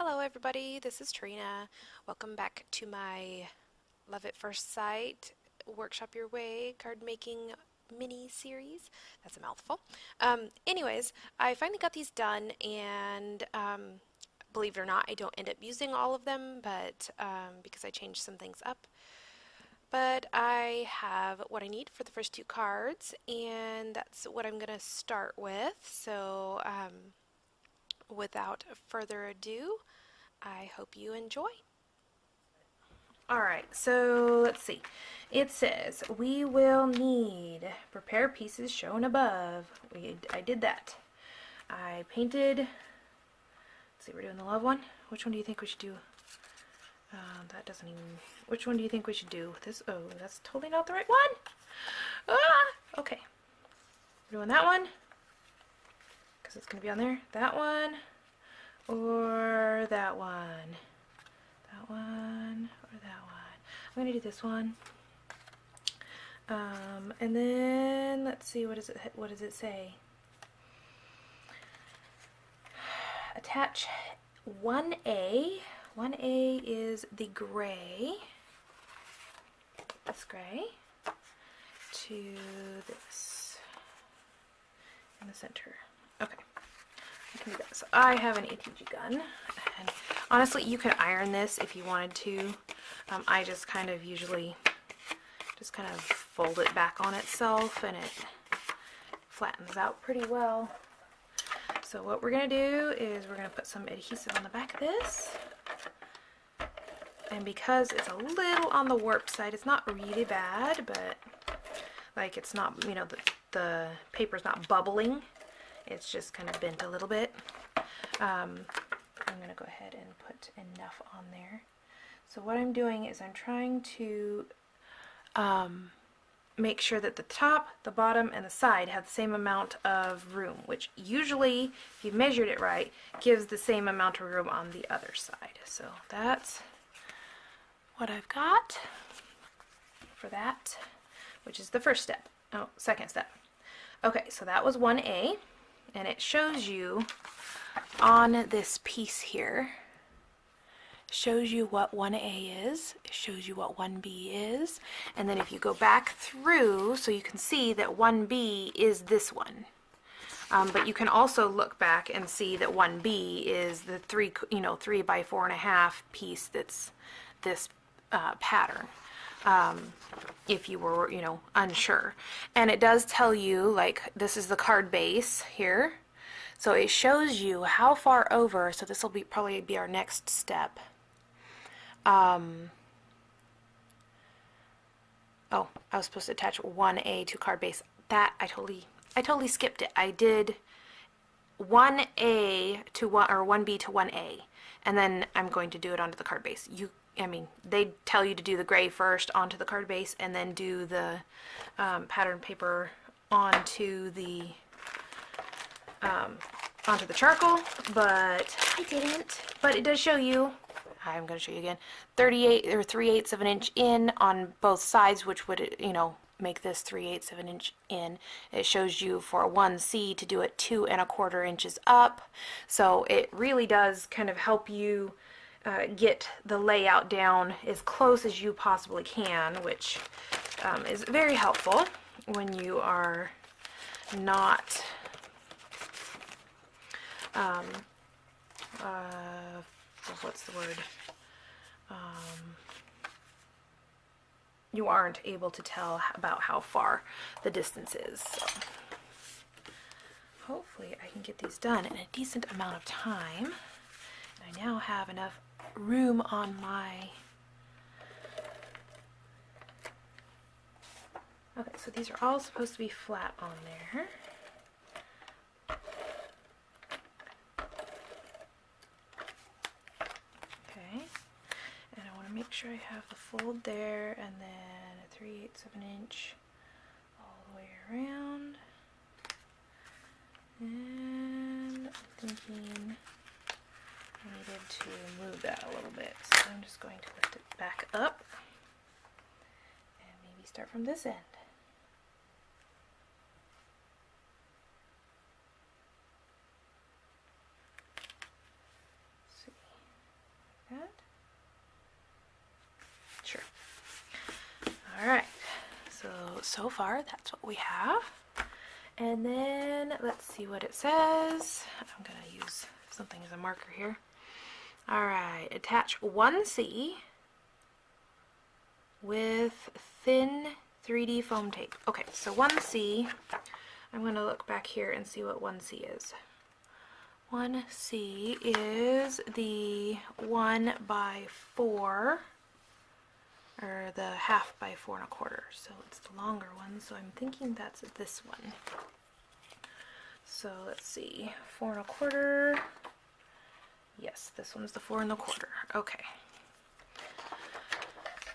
Hello everybody, this is Trina. Welcome back to my Love at First Sight Workshop Your Way card making mini series. That's a mouthful. Anyways, I finally got these done and believe it or not, I don't end up using all of them, but because I changed some things up. But I have what I need for the first two cards, and that's what I'm going to start with. So without further ado, I hope you enjoy. Alright, so let's see. It says, we will need prepare pieces shown above. I did that. I painted, let's see, we're doing the love one. Which one do you think we should do? That doesn't even, which one do you think we should do? This, oh, that's totally not the right one. Ah, okay. We're doing that one, because it's going to be on there. That one, or that one. That one, or that one. I'm going to do this one. And then, let's see, what does it say? Attach 1A. 1A is the gray, this gray, to this in the center. Okay, I can do that. So I have an ATG gun, and honestly, you could iron this if you wanted to. I just kind of usually just kind of fold it back on itself, and it flattens out pretty well. So what we're going to do is we're going to put some adhesive on the back of this. And because it's a little on the warped side, it's not really bad, but like it's not, you know, the paper's not bubbling. It's just kind of bent a little bit. I'm going to go ahead and put enough on there. So what I'm doing is I'm trying to make sure that the top, the bottom, and the side have the same amount of room, which usually, if you measured it right, gives the same amount of room on the other side. So that's what I've got for that, which is the first step. Oh, second step. Okay, so that was 1A, and it shows you on this piece here, shows you what 1A is, it shows you what 1B is, and then if you go back through, so you can see that 1B is this one. But you can also look back and see that 1B is the 3 by 4.5 piece that's this pattern, if you were, unsure. And it does tell you, like, this is the card base here. So it shows you how far over, so this will probably be our next step. Oh, I was supposed to attach 1A to card base. That, I totally skipped it. I did 1A to 1, or 1B to 1A, and then I'm going to do it onto the card base. They tell you to do the gray first onto the card base, and then do the pattern paper onto the charcoal, but I didn't. But it does show you, I'm going to show you again, 38 or 3/8 of an inch in on both sides, which would, make this 3/8 of an inch in. It shows you for a 1C to do it 2 1/4 inches up. So it really does kind of help you get the layout down as close as you possibly can, which is very helpful when you are not what's the word? You aren't able to tell about how far the distance is. So hopefully I can get these done in a decent amount of time. I now have enough room on my... Okay, so these are all supposed to be flat on there. Okay, and I want to make sure I have the fold there, and then a 3/8 of an inch all the way around. And I'm thinking I needed to move that a little bit, so I'm just going to lift it back up and maybe start from this end. Let's see. so far that's what we have. And then let's see what it says. I'm going to use something as a marker here. Alright, attach 1C with thin 3D foam tape. Okay, so 1C, I'm going to look back here and see what 1C is. 1C is the 1 by 4, or the half by 4 1/4. So it's the longer one, so I'm thinking that's this one. So let's see, 4 1/4. Yes, this one's the 4 1/4. Okay.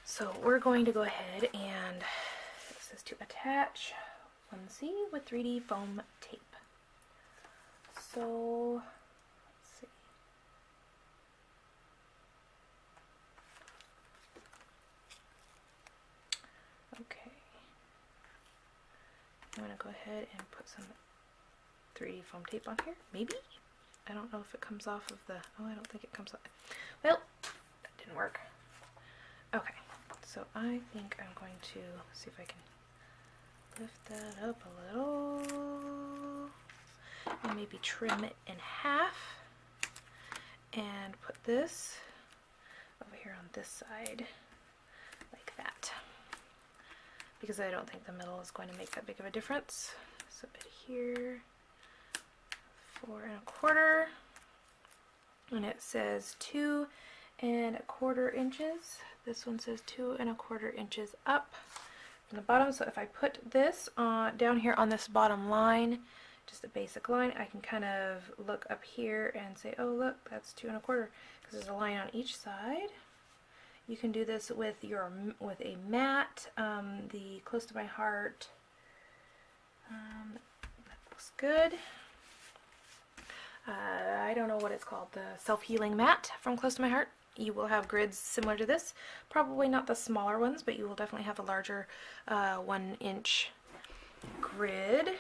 So we're going to go ahead and it says to attach 1C with 3D foam tape. So let's see. Okay. I'm going to go ahead and put some 3D foam tape on here. Maybe? I don't know if it comes off of the... Oh, I don't think it comes off. Well, that didn't work. Okay. So I think I'm going to see if I can lift that up a little and maybe trim it in half and put this over here on this side like that, because I don't think the middle is going to make that big of a difference. So it here, 4 1/4, and it says 2 1/4 inches. This one says 2 1/4 inches up from the bottom. So if I put this down here on this bottom line, just a basic line, I can kind of look up here and say, oh look, that's 2 1/4, because there's a line on each side. You can do this with a mat, the Close to My Heart. That looks good. I don't know what it's called, the self-healing mat from Close to My Heart. You will have grids similar to this, probably not the smaller ones, but you will definitely have a larger 1 inch grid.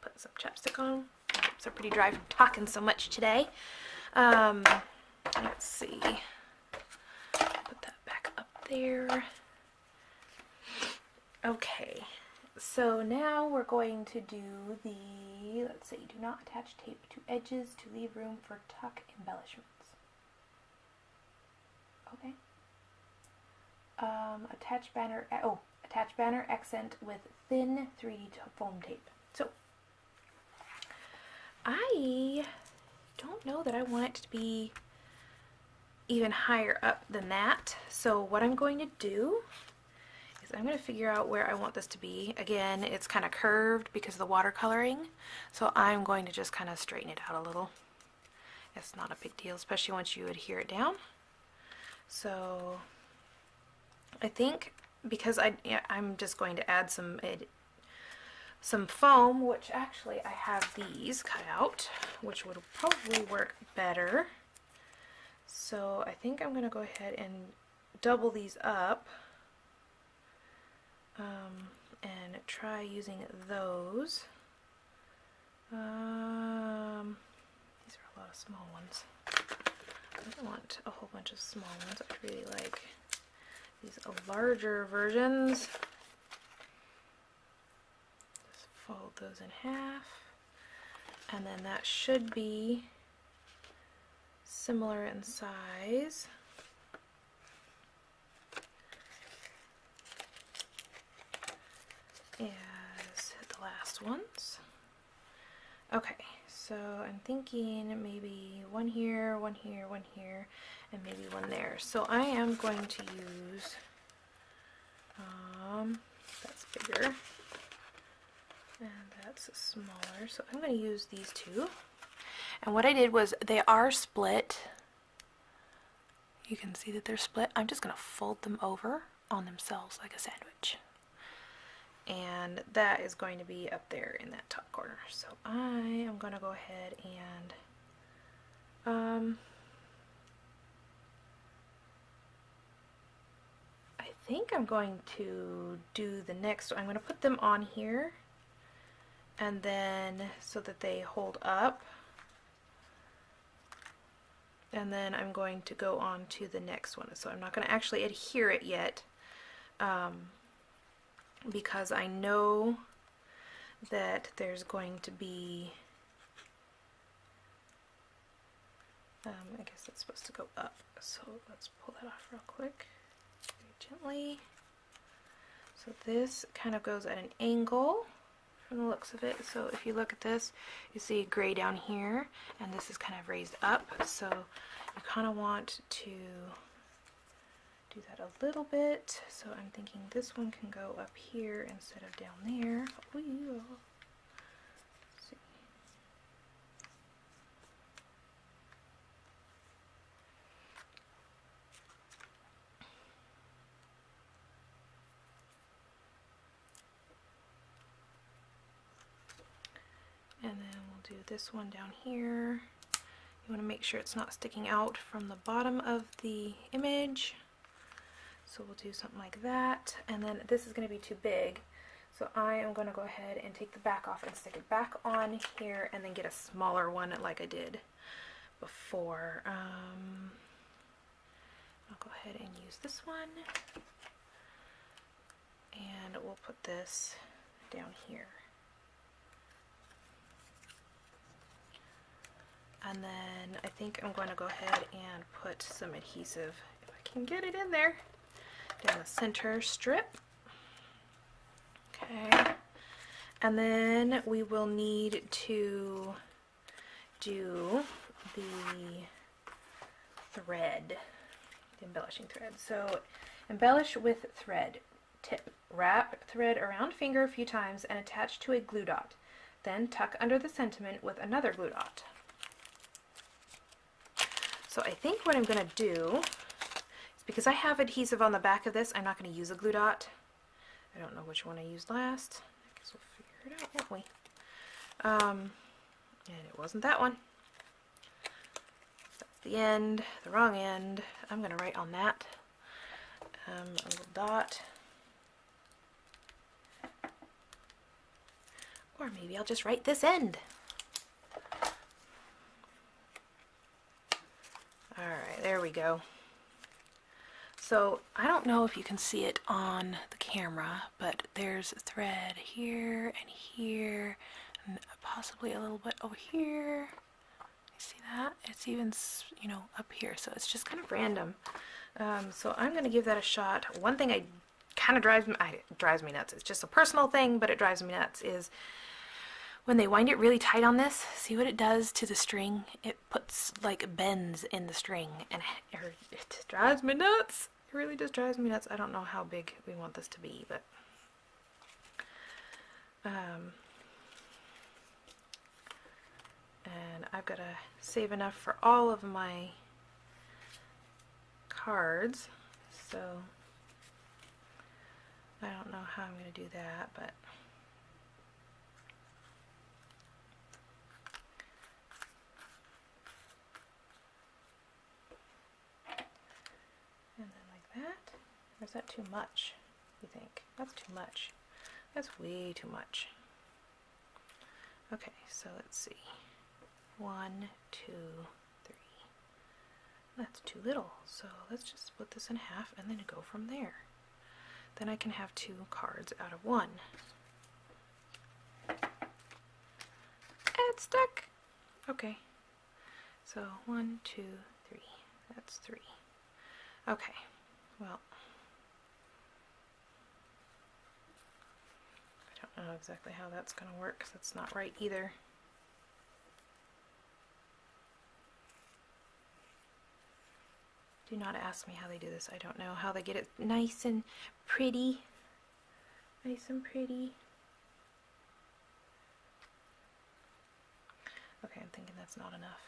Put some chapstick on. My lips are pretty dry from talking so much today. Let's see. Put that back up there. Okay. So now we're going to do the, let's see, do not attach tape to edges to leave room for tuck embellishments. Okay. Attach banner accent with thin 3D foam tape. So I don't know that I want it to be even higher up than that. So what I'm going to do is I'm going to figure out where I want this to be. Again, it's kind of curved because of the watercoloring, so I'm going to just kind of straighten it out a little. It's not a big deal, especially once you adhere it down. So I think because I'm just going to add some foam, which actually I have these cut out, which would probably work better. So I think I'm going to go ahead and double these up. And try using those. These are a lot of small ones. I don't want a whole bunch of small ones. I really like these larger versions. Just fold those in half. And then that should be similar in size. As the last ones. Okay, so I'm thinking maybe one here, one here, one here, and maybe one there. So I am going to use, that's bigger, and that's smaller, so I'm going to use these two. And what I did was, they are split. You can see that they're split. I'm just going to fold them over on themselves like a sandwich. And that is going to be up there in that top corner. So I am going to go ahead and I think I'm going to do the next. I'm going to put them on here, and then so that they hold up, and then I'm going to go on to the next one. So I'm not going to actually adhere it yet, because I know that there's going to be, I guess it's supposed to go up, so let's pull that off real quick, very gently. So this kind of goes at an angle from the looks of it. So if you look at this, you see gray down here, and this is kind of raised up, so you kind of want to do that a little bit. So I'm thinking this one can go up here instead of down there. Ooh. Let's see. And then we'll do this one down here. You want to make sure it's not sticking out from the bottom of the image. So we'll do something like that. And then this is going to be too big. So I am going to go ahead and take the back off and stick it back on here, and then get a smaller one like I did before. I'll go ahead and use this one. And we'll put this down here. And then I think I'm going to go ahead and put some adhesive, if I can get it in there, down the center strip. Okay. And then we will need to do the thread, the embellishing thread. So embellish with thread. Tip, wrap thread around finger a few times and attach to a glue dot. Then tuck under the sentiment with another glue dot. So I think what I'm going to do is, because I have adhesive on the back of this, I'm not going to use a glue dot. I don't know which one I used last. I guess we'll figure it out, won't we? And it wasn't that one. That's the end, the wrong end. I'm going to write on that a little dot. Or maybe I'll just write this end. Alright, there we go. So I don't know if you can see it on the camera, but there's a thread here and here, and possibly a little bit over here. You see that? It's even, you know, up here, so it's just kind of random. So I'm going to give that a shot. One thing kind of drives me nuts. It's just a personal thing, but it drives me nuts, is when they wind it really tight on this, see what it does to the string? It puts like bends in the string, and it drives me nuts. It really just drives me nuts. I don't know how big we want this to be, but and I've got to save enough for all of my cards, so I don't know how I'm going to do that, but and then like that. Or is that too much, you think? That's too much. That's way too much. Okay, so let's see. 1, 2, 3. That's too little, so let's just split this in half and then go from there. Then I can have 2 cards out of 1. It's stuck! Okay, so 1, 2, 3. That's 3. Okay, well, I don't know exactly how that's going to work, because that's not right either. Do not ask me how they do this. I don't know how they get it nice and pretty. Nice and pretty. Okay, I'm thinking that's not enough.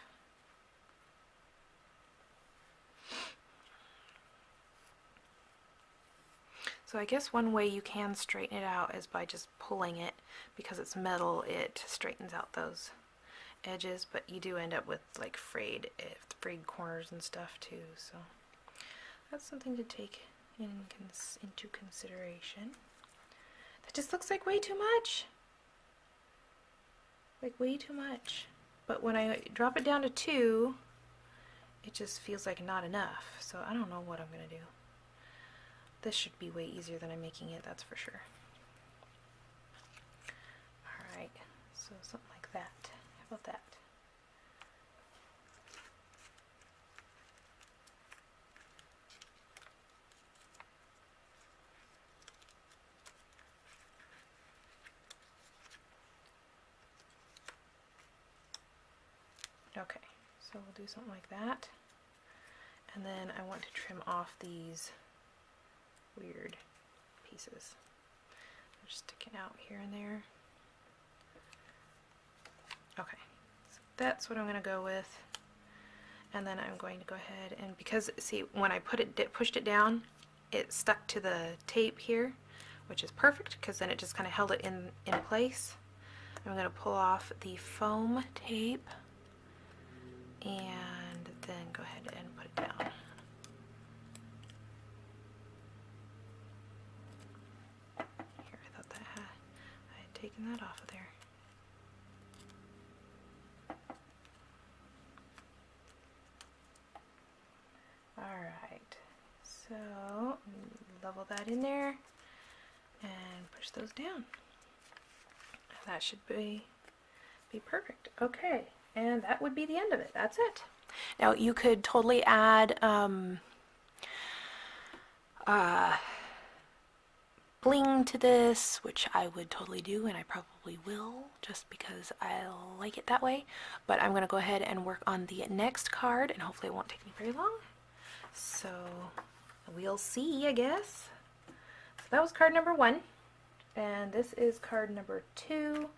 So I guess one way you can straighten it out is by just pulling it. Because it's metal, it straightens out those edges, but you do end up with like frayed corners and stuff too, so that's something to take into consideration. That just looks like way too much. Like way too much. But when I drop it down to 2, it just feels like not enough. So I don't know what I'm going to do. This should be way easier than I'm making it, that's for sure. Alright, so something like that. How about that? Okay, so we'll do something like that. And then I want to trim off these weird pieces. They're just sticking out here and there. Okay, so that's what I'm going to go with. And then I'm going to go ahead and, because see, when I pushed it down, it stuck to the tape here, which is perfect because then it just kind of held it in place. I'm going to pull off the foam tape and then go ahead and put it down. Here, I thought that I had taken that off of there. Alright, so level that in there and push those down. That should be perfect. Okay, and that would be the end of it. That's it. Now you could totally add bling to this, which I would totally do, and I probably will, just because I like it that way. But I'm going to go ahead and work on the next card, and hopefully it won't take me very long. So we'll see, I guess. So that was card number 1, and this is card number 2.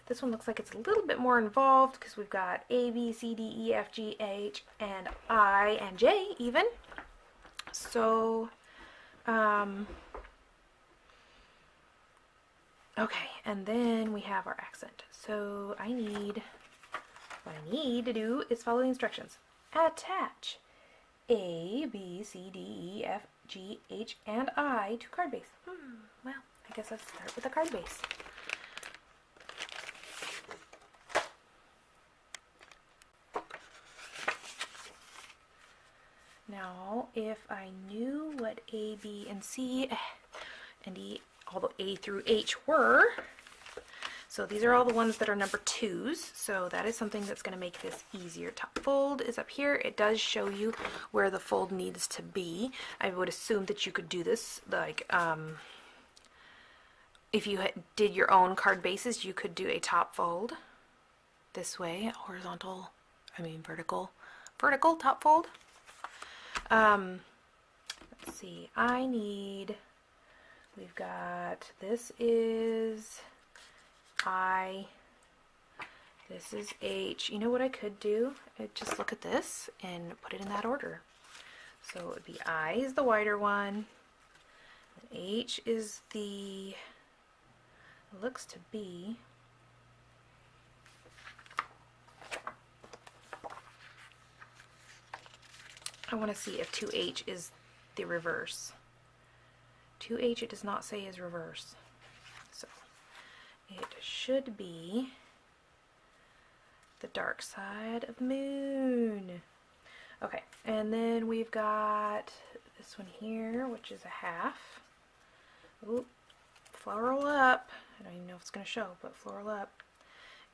This one looks like it's a little bit more involved because we've got A, B, C, D, E, F, G, H, and I, and J even. So, okay, and then we have our accent. So what I need to do is follow the instructions. Attach A, B, C, D, E, F, G, H, and I to card base. Well, I guess let's start with the card base. Now, if I knew what A, B, and C, and D, although A through H were, so these are all the ones that are number 2s, so that is something that's going to make this easier. Top fold is up here. It does show you where the fold needs to be. I would assume that you could do this, like, if you did your own card bases, you could do a top fold this way, vertical top fold. Let's see, we've got, this is I, this is H. You know what I could do? I'd just look at this and put it in that order. So it would be I is the wider one, and H is the, looks to be, I want to see if 2H is the reverse. 2H it does not say is reverse. So it should be the dark side of the moon. Okay, and then we've got this one here, which is a half. Ooh, floral up. I don't even know if it's going to show, but floral up.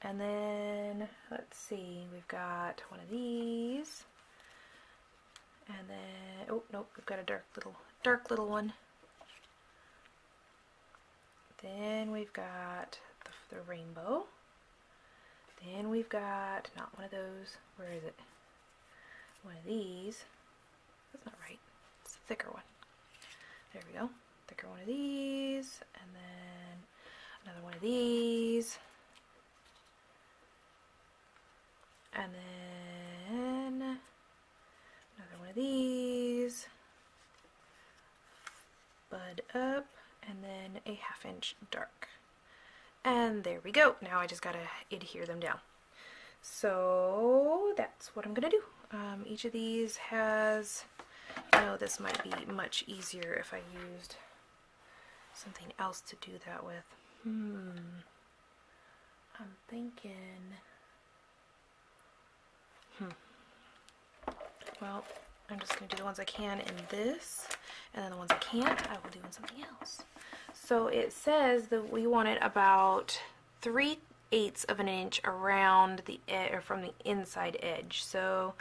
And then, let's see, we've got one of these. And then, oh, nope, we've got a dark little one. Then we've got the rainbow. Then we've got, not one of those, where is it? One of these. That's not right. It's a thicker one. There we go. Thicker one of these. And then another one of these. And then another one of these. Bud up. And then a 1/2 inch dark. And there we go. Now I just gotta adhere them down. So that's what I'm gonna do. Each of these has, this might be much easier if I used something else to do that with. I'm thinking, well, I'm just going to do the ones I can in this, and then the ones I can't, I will do in something else. So it says that we want it about 3/8 of an inch around the or from the inside edge. So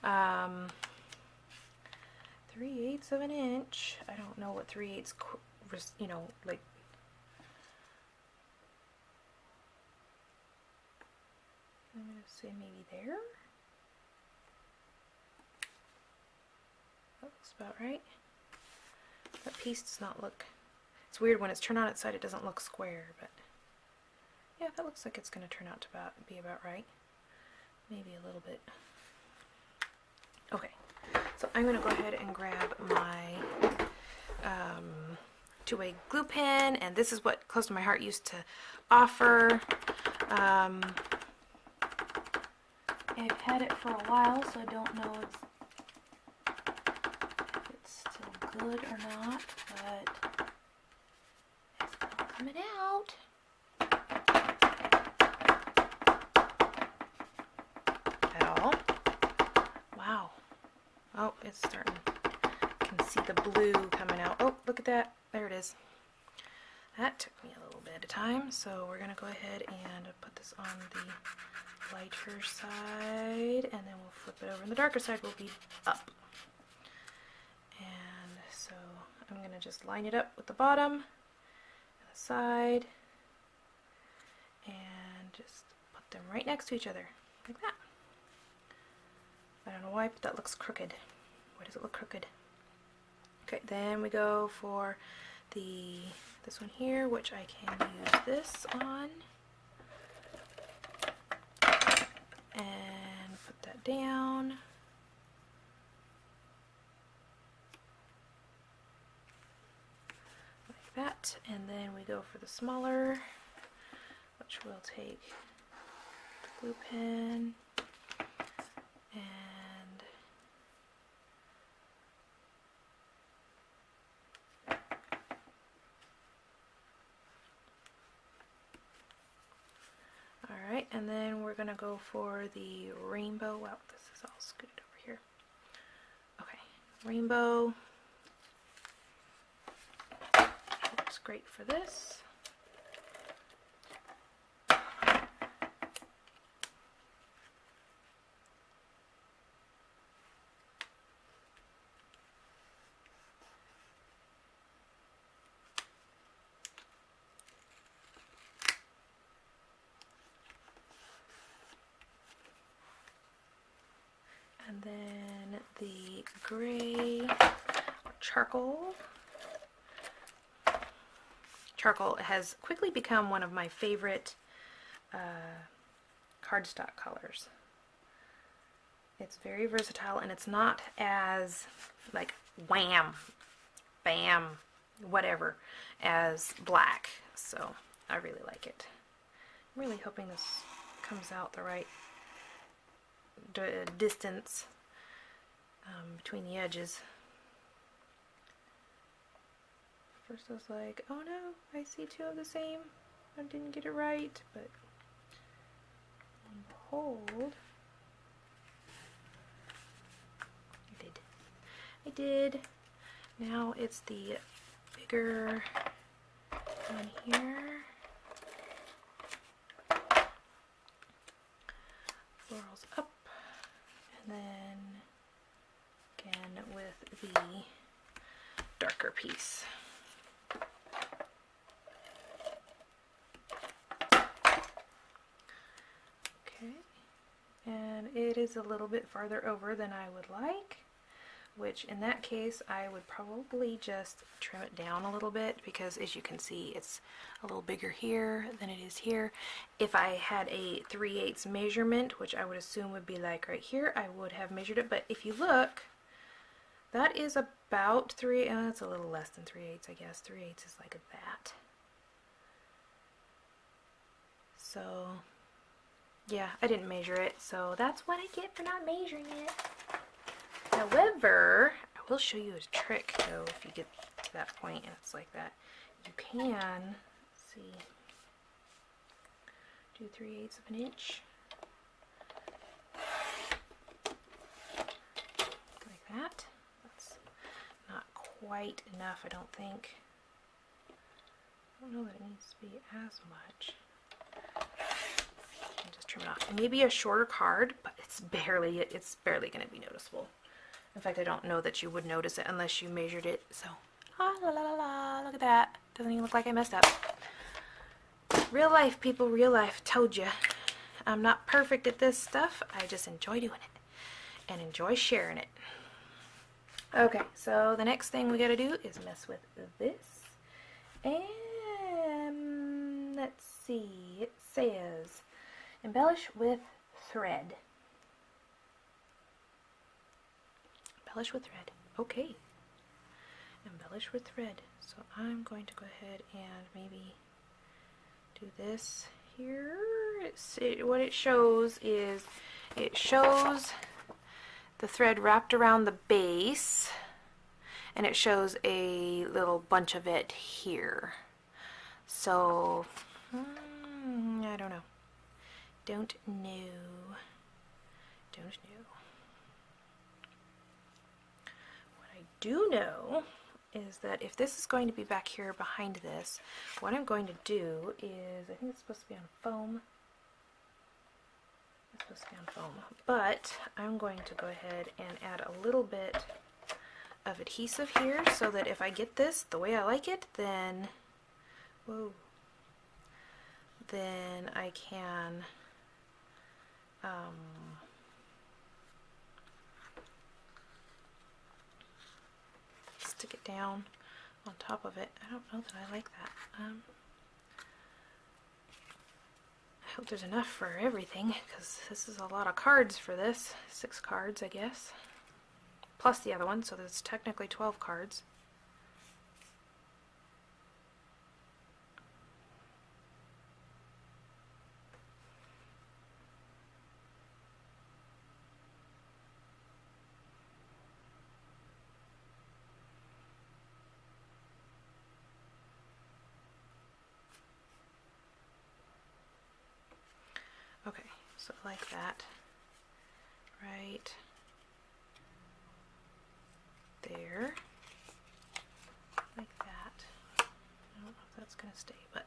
3/8 of an inch. I don't know what 3/8, you know, like. I'm going to say maybe there. That looks about right. That piece does not look, it's weird when it's turned on its side, it doesn't look square, but yeah, that looks like it's going to turn out to be about right. Maybe a little bit. Okay, so I'm going to go ahead and grab my 2-way glue pen, and this is what Close to My Heart used to offer. I've had it for a while, so I don't know if it's still good or not, but it's not coming out. At all. Wow. Oh, it's starting. I can see the blue coming out. Oh, look at that. There it is. That took me a little bit of time, so we're going to go ahead and put this on the lighter side, and then we'll flip it over, and the darker side will be up. And so I'm going to just line it up with the bottom and the side, and just put them right next to each other, like that. I don't know why, but that looks crooked. Why does it look crooked? Okay, then we go for this one here, which I can use this on. And put that down. Like that. And then we go for the smaller, which we'll take the glue pen and alright, and then we're going to go for the rainbow. Wow, this is all scooted over here. Okay, rainbow. Looks great for this. And then the gray charcoal. Charcoal has quickly become one of my favorite cardstock colors. It's very versatile, and it's not as like wham, bam, whatever as black. So I really like it. I'm really hoping this comes out the right distance between the edges. First I was like, oh no, I see two of the same. I didn't get it right, but behold, I did. Now it's the bigger one here. Florals up, and then again with the darker piece. Okay, and it is a little bit farther over than I would like, which in that case I would probably just trim it down a little bit, because as you can see it's a little bigger here than it is here. If I had a 3/8 measurement, which I would assume would be like right here, I would have measured it, but if you look, that is about that's a little less than 3/8, I guess. 3/8 is like that. So yeah, I didn't measure it, so that's what I get for not measuring it. However, I will show you a trick though if you get to that point and it's like that. You can, let's see, do 3/8 of an inch. that. That's not quite enough, I don't think. I don't know that it needs to be as much. I'll just trim it off. Maybe a shorter card, but it's barely going to be noticeable. In fact, I don't know that you would notice it unless you measured it. So, ah, la la la la, look at that. Doesn't even look like I messed up. Real life, people, real life. Told you. I'm not perfect at this stuff. I just enjoy doing it and enjoy sharing it. Okay, so the next thing we gotta do is mess with this. And let's see, it says embellish with thread. Embellish with thread. Okay. Embellish with thread. So I'm going to go ahead and maybe do this here. What it shows is it shows the thread wrapped around the base, and it shows a little bunch of it here. So I don't know. Don't know. What I do know is that if this is going to be back here behind this, what I'm going to do is, I think it's supposed to be on foam. It's supposed to be on foam, but I'm going to go ahead and add a little bit of adhesive here so that if I get this the way I like it, then, whoa, then I can stick it down on top of it. I don't know that I like that. I hope there's enough for everything, because this is a lot of cards for this. 6 cards, I guess. Plus the other one, so there's technically 12 cards. Okay, so like that, right there, like that. I don't know if that's going to stay, but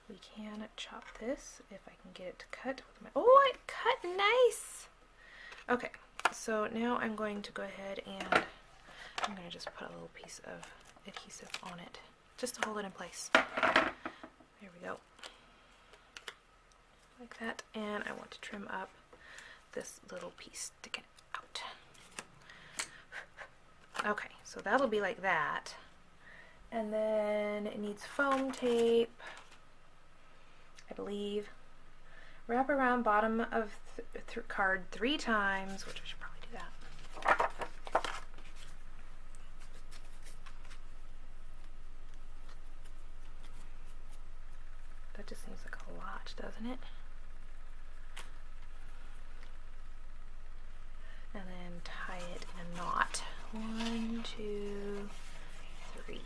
we can chop this if I can get it to cut with my, oh, it cut nice! Okay, so now I'm going to go ahead and I'm going to just put a little piece of adhesive on it, just to hold it in place. There we go. Like that, and I want to trim up this little piece sticking out. Okay, so that'll be like that, and then it needs foam tape, I believe. Wrap around bottom of card 3 times, which I should probably do that. That just seems like a lot, doesn't it? And then tie it in a knot. 1, 2, 3.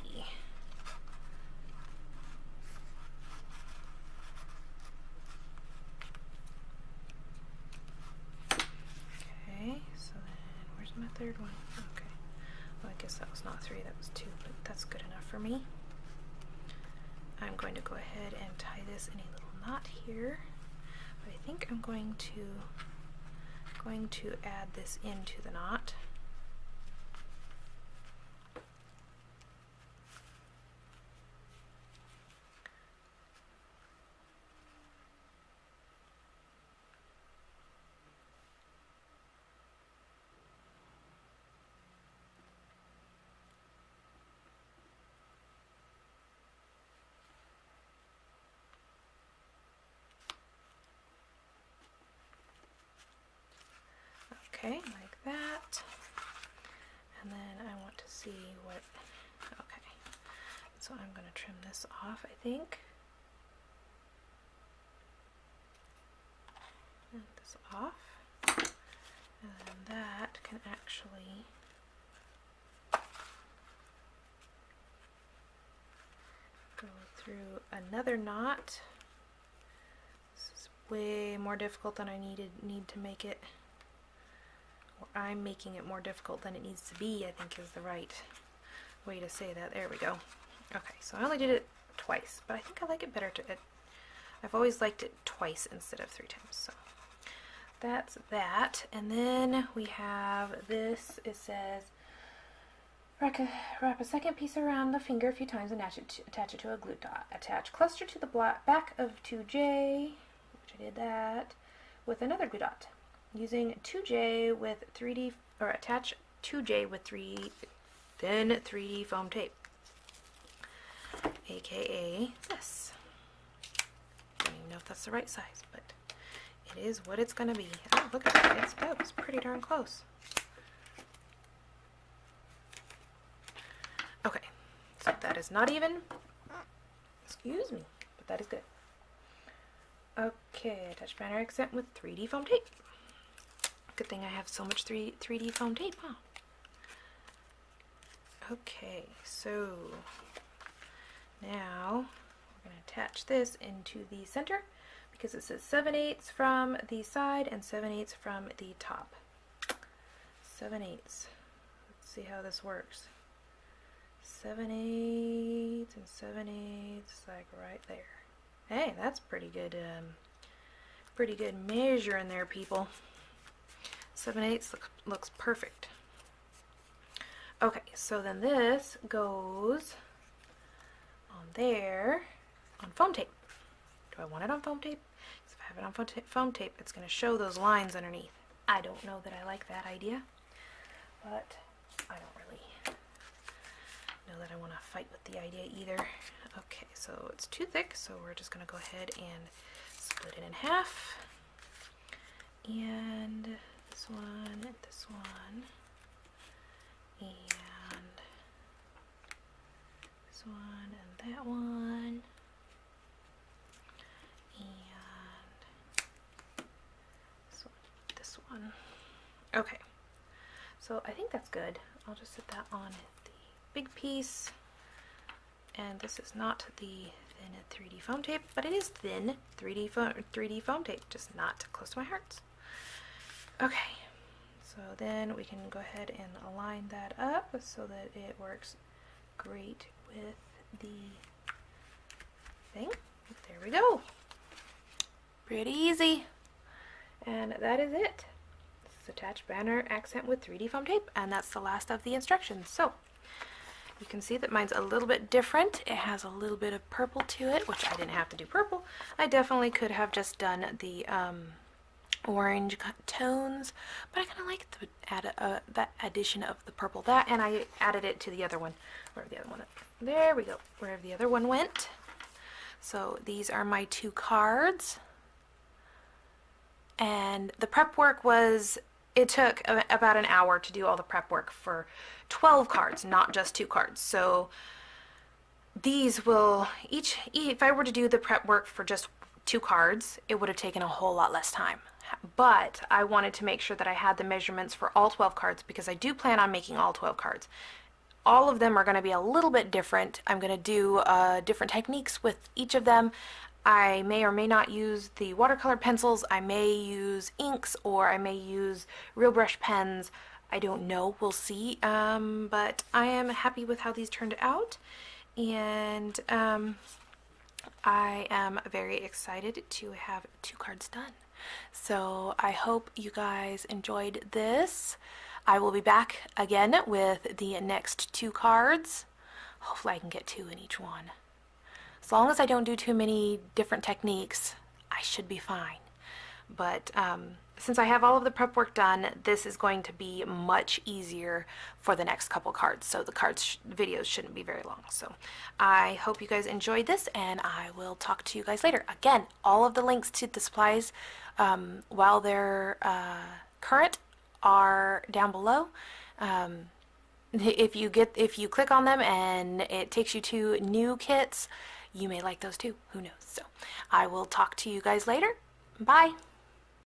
Okay, so then where's my third one? Okay. Well, I guess that was not 3, that was 2, but that's good enough for me. I'm going to go ahead and tie this in a little knot here. But I think I'm going to add this into the knot. Okay, like that. And then I want to see what, okay. So I'm going to trim this off, I think. And this off. And then that can actually go through another knot. This is way more difficult than I need to make it. Or I'm making it more difficult than it needs to be, I think is the right way to say that. There we go. Okay, so I only did it twice, but I think I like it better I've always liked it twice instead of 3 times. So that's that. And then we have this. It says wrap a second piece around the finger a few times and attach it to a glue dot. Attach cluster to the back of 2J, which I did that, with another glue dot. Using 2J with 3D, or attach 2J with thin 3D foam tape, aka this. I don't even know if that's the right size, but it is what it's gonna be. Oh, look at that! It's pretty darn close. Okay, so that is not even. Excuse me, but that is good. Okay, attach banner accent with 3D foam tape. Good thing I have so much 3D foam tape, huh? Okay, so now we're going to attach this into the center because it says 7/8 from the side and 7/8 from the top. 7/8. Let's see how this works. 7/8 and 7/8, like right there. Hey, that's pretty good measure in there, people. 7/8 looks perfect. Okay, so then this goes on there on foam tape. Do I want it on foam tape? Because if I have it on foam tape, it's going to show those lines underneath. I don't know that I like that idea, but I don't really know that I want to fight with the idea either. Okay, so it's too thick, so we're just going to go ahead and split it in half. And this one, and this one, and this one, and that one, and this one. Okay, so I think that's good. I'll just set that on the big piece. And this is not the thin 3D foam tape, but it is thin 3D foam tape, just not close to my hearts. Okay, so then we can go ahead and align that up so that it works great with the thing. There we go. Pretty easy. And that is it. This is attach banner accent with 3D foam tape, and that's the last of the instructions. So you can see that mine's a little bit different. It has a little bit of purple to it, which I didn't have to do purple. I definitely could have just done the orange tones, but I kind of like the that addition of the purple. And I added it to the other one, wherever the other one. There we go, wherever the other one went. So these are my 2 cards, and the prep work was. It took about an hour to do all the prep work for 12 cards, not just 2 cards. So these will each, if I were to do the prep work for just 2 cards, it would have taken a whole lot less time. But I wanted to make sure that I had the measurements for all 12 cards because I do plan on making all 12 cards. All of them are going to be a little bit different. I'm going to do different techniques with each of them. I may or may not use the watercolor pencils. I may use inks, or I may use real brush pens. I don't know. We'll see. But I am happy with how these turned out, and I am very excited to have 2 cards done. So I hope you guys enjoyed this. I will be back again with the next 2 cards. Hopefully I can get 2 in each one. As long as I don't do too many different techniques, I should be fine. But since I have all of the prep work done, this is going to be much easier for the next couple cards. So the videos shouldn't be very long. So I hope you guys enjoyed this, and I will talk to you guys later. Again, all of the links to the supplies while they're current are down below. If you click on them and it takes you to new kits, you may like those too. Who knows? So I will talk to you guys later. Bye.